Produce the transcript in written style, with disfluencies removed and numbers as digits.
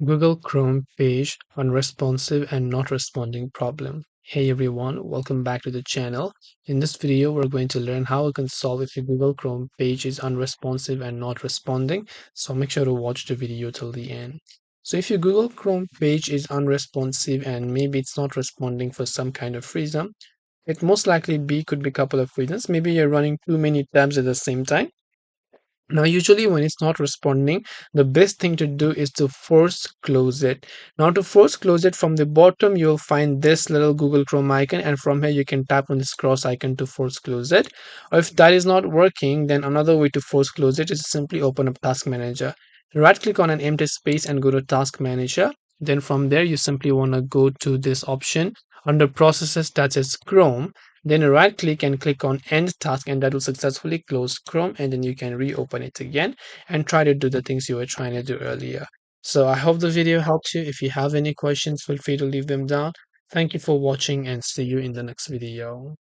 Google Chrome page unresponsive and not responding problem. Hey everyone, welcome back to the channel. In this video, we're going to learn how we can solve if your Google Chrome page is unresponsive and not responding. So make sure to watch the video till the end. So if your Google Chrome page is unresponsive and maybe it's not responding for some kind of reason, it most likely could be a couple of reasons. Maybe you're running too many tabs at the same time. Now, usually when it's not responding, the best thing to do is to force close it. Now, to force close it, from the bottom, you'll find this little Google Chrome icon, and from here you can tap on this cross icon to force close it. Or if that is not working, then another way to force close it is to simply open up Task Manager. Right click on an empty space and go to Task Manager. Then from there, you simply want to go to this option under processes that says Chrome. Then right click and click on end task, and that will successfully close Chrome, and then you can reopen it again and try to do the things you were trying to do earlier. So I hope the video helped you. If you have any questions, feel free to leave them down. Thank you for watching and see you in the next video.